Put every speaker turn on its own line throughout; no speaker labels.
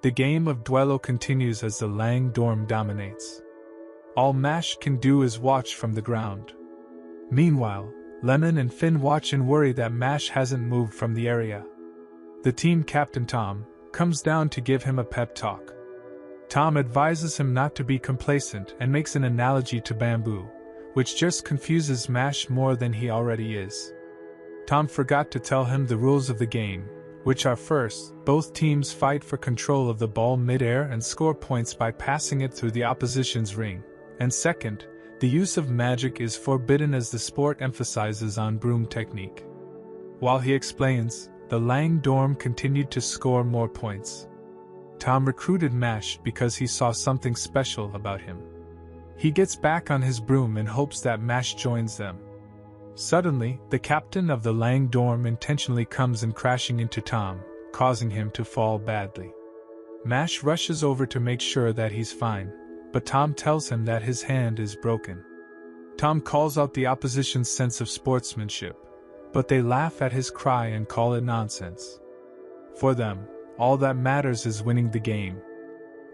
The game of duelo continues as the Lang dorm dominates. All Mash can do is watch from the ground. Meanwhile, Lemon and Finn watch and worry that Mash hasn't moved from the area. The team captain Tom comes down to give him a pep talk. Tom advises him not to be complacent and makes an analogy to bamboo, which just confuses Mash more than he already is. Tom forgot to tell him the rules of the game, which are: first, both teams fight for control of the ball mid-air and score points by passing it through the opposition's ring, and second, the use of magic is forbidden as the sport emphasizes on broom technique. While he explains, the Lang dorm continued to score more points. Tom recruited Mash because he saw something special about him. He gets back on his broom and hopes that Mash joins them. Suddenly, the captain of the Lang dorm intentionally comes in crashing into Tom, causing him to fall badly. Mash rushes over to make sure that he's fine, but Tom tells him that his hand is broken. Tom calls out the opposition's sense of sportsmanship, but they laugh at his cry and call it nonsense. For them, all that matters is winning the game.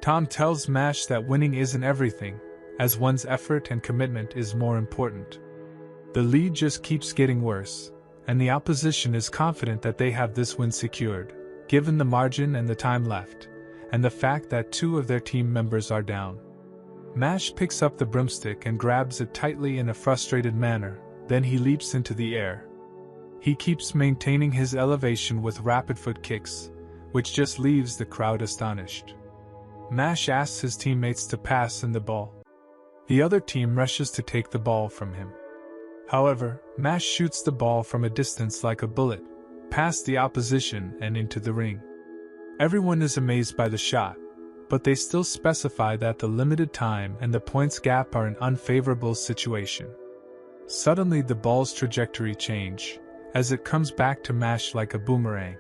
Tom tells Mash that winning isn't everything, as one's effort and commitment is more important. The lead just keeps getting worse, and the opposition is confident that they have this win secured, given the margin and the time left, and the fact that two of their team members are down. Mash picks up the broomstick and grabs it tightly in a frustrated manner, then he leaps into the air. He keeps maintaining his elevation with rapid foot kicks, which just leaves the crowd astonished. Mash asks his teammates to pass him the ball. The other team rushes to take the ball from him. However, Mash shoots the ball from a distance like a bullet, past the opposition and into the ring. Everyone is amazed by the shot, but they still specify that the limited time and the points gap are an unfavorable situation. Suddenly the ball's trajectory changes, as it comes back to Mash like a boomerang.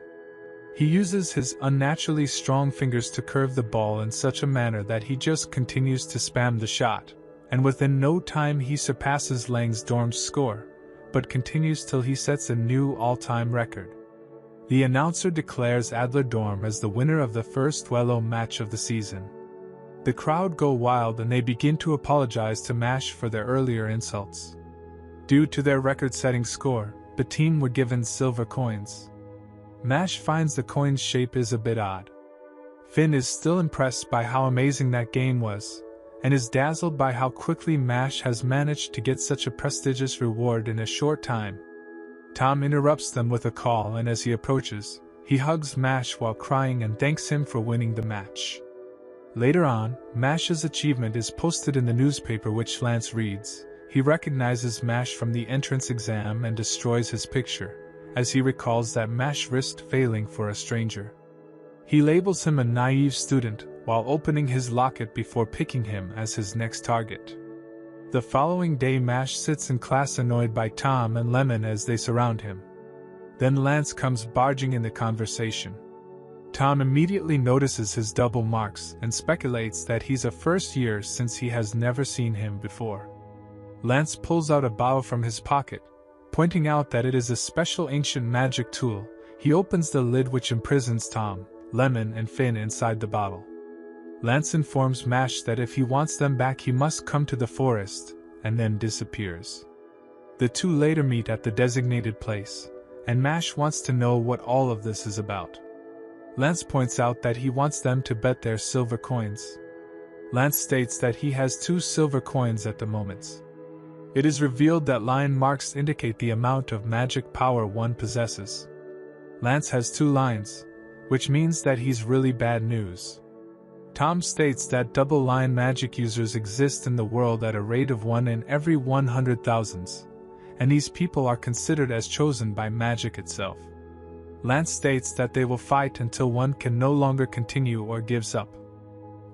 He uses his unnaturally strong fingers to curve the ball in such a manner that he just continues to spam the shot, and within no time he surpasses Lang's dorm's score, but continues till he sets a new all-time record. The announcer declares Adler Dorm as the winner of the first duelo match of the season. The crowd go wild and they begin to apologize to Mash for their earlier insults. Due to their record-setting score, the team were given silver coins. Mash finds the coin's shape is a bit odd. Finn is still impressed by how amazing that game was, and is dazzled by how quickly Mash has managed to get such a prestigious reward in a short time. Tom interrupts them with a call, and as he approaches, he hugs Mash while crying and thanks him for winning the match. Later on, Mash's achievement is posted in the newspaper, which Lance reads. He recognizes Mash from the entrance exam and destroys his picture, as he recalls that Mash risked failing for a stranger. He labels him a naive student, while opening his locket before picking him as his next target. The following day Mash sits in class annoyed by Tom and Lemon as they surround him. Then Lance comes barging in the conversation. Tom immediately notices his double marks and speculates that he's a first year since he has never seen him before. Lance pulls out a bottle from his pocket, pointing out that it is a special ancient magic tool. He opens the lid, which imprisons Tom, Lemon and Finn inside the bottle. Lance informs Mash that if he wants them back he must come to the forest, and then disappears. The two later meet at the designated place, and Mash wants to know what all of this is about. Lance points out that he wants them to bet their silver coins. Lance states that he has 2 silver coins at the moment. It is revealed that line marks indicate the amount of magic power one possesses. Lance has 2 lines, which means that he's really bad news. Tom states that double-line magic users exist in the world at a rate of 1 in every 100,000, and these people are considered as chosen by magic itself. Lance states that they will fight until one can no longer continue or gives up.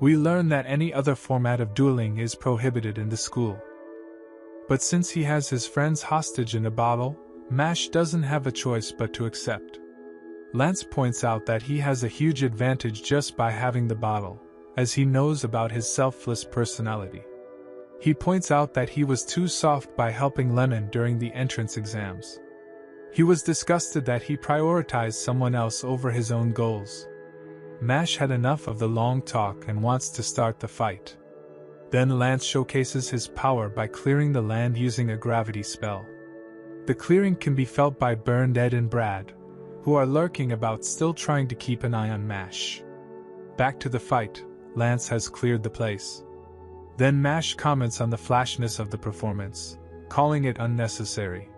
We learn that any other format of dueling is prohibited in the school. But since he has his friends hostage in a bottle, Mash doesn't have a choice but to accept. Lance points out that he has a huge advantage just by having the bottle, as he knows about his selfless personality. He points out that he was too soft by helping Lemon during the entrance exams. He was disgusted that he prioritized someone else over his own goals. Mash had enough of the long talk and wants to start the fight. Then Lance showcases his power by clearing the land using a gravity spell. The clearing can be felt by Burned Ed and Brad, who are lurking about still trying to keep an eye on Mash. Back to the fight, Lance has cleared the place. Then Mash comments on the flashiness of the performance, calling it unnecessary.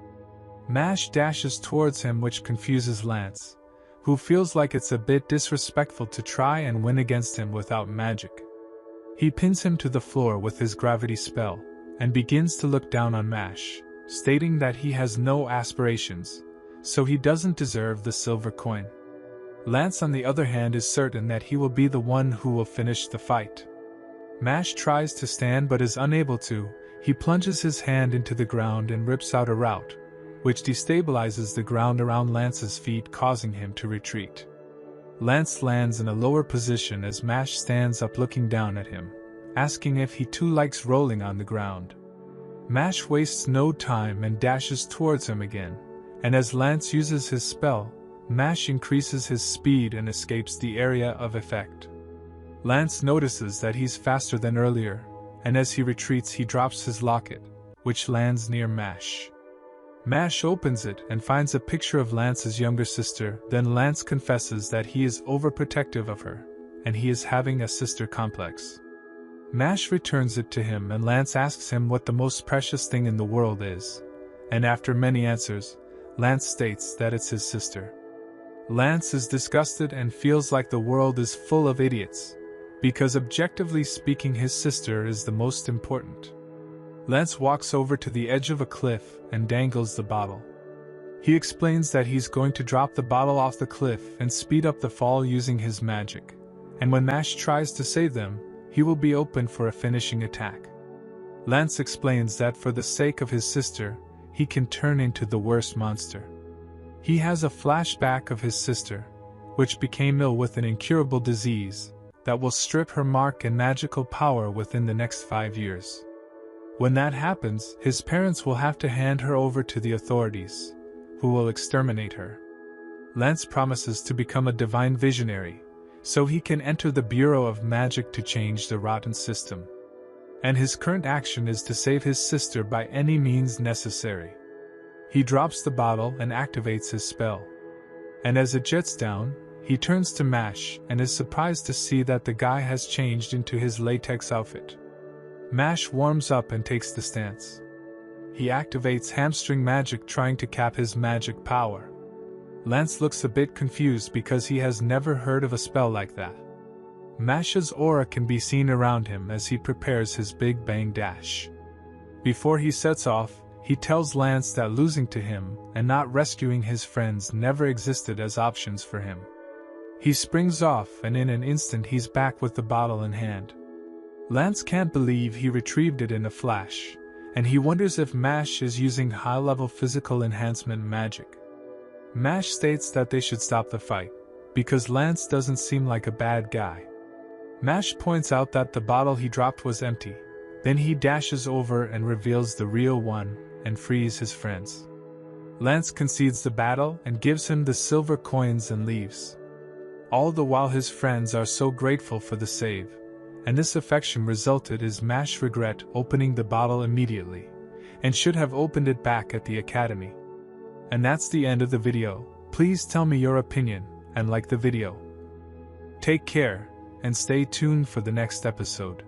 Mash dashes towards him, which confuses Lance, who feels like it's a bit disrespectful to try and win against him without magic. He pins him to the floor with his gravity spell, and begins to look down on Mash, stating that he has no aspirations, so he doesn't deserve the silver coin. Lance, on the other hand, is certain that he will be the one who will finish the fight. Mash tries to stand but is unable to. He plunges his hand into the ground and rips out a route, which destabilizes the ground around Lance's feet, causing him to retreat. Lance lands in a lower position as Mash stands up looking down at him, asking if he too likes rolling on the ground. Mash wastes no time and dashes towards him again, and as Lance uses his spell, Mash increases his speed and escapes the area of effect. Lance notices that he's faster than earlier, and as he retreats he drops his locket, which lands near Mash. Mash opens it and finds a picture of Lance's younger sister. Then Lance confesses that he is overprotective of her, and he is having a sister complex. Mash returns it to him and Lance asks him what the most precious thing in the world is, and after many answers, Lance states that it's his sister. Lance is disgusted and feels like the world is full of idiots, because objectively speaking his sister is the most important. Lance walks over to the edge of a cliff and dangles the bottle. He explains that he's going to drop the bottle off the cliff and speed up the fall using his magic, and when Mash tries to save them, he will be open for a finishing attack. Lance explains that for the sake of his sister, he can turn into the worst monster. He has a flashback of his sister, which became ill with an incurable disease that will strip her mark and magical power within the next 5 years. When that happens, his parents will have to hand her over to the authorities, who will exterminate her. Lance promises to become a divine visionary, so he can enter the Bureau of Magic to change the rotten system. And his current action is to save his sister by any means necessary. He drops the bottle and activates his spell. And as it jets down, he turns to Mash and is surprised to see that the guy has changed into his latex outfit. Mash warms up and takes the stance. He activates hamstring magic, trying to cap his magic power. Lance looks a bit confused because he has never heard of a spell like that. Mash's aura can be seen around him as he prepares his big bang dash. Before he sets off, he tells Lance that losing to him and not rescuing his friends never existed as options for him. He springs off and in an instant he's back with the bottle in hand. Lance can't believe he retrieved it in a flash, and he wonders if Mash is using high-level physical enhancement magic. Mash states that they should stop the fight, because Lance doesn't seem like a bad guy. Mash points out that the bottle he dropped was empty, then he dashes over and reveals the real one, and frees his friends. Lance concedes the battle and gives him the silver coins and leaves. All the while his friends are so grateful for the save, and this affection resulted is Mash regret opening the bottle immediately, and should have opened it back at the academy. And that's the end of the video. Please tell me your opinion, and like the video. Take care, and stay tuned for the next episode.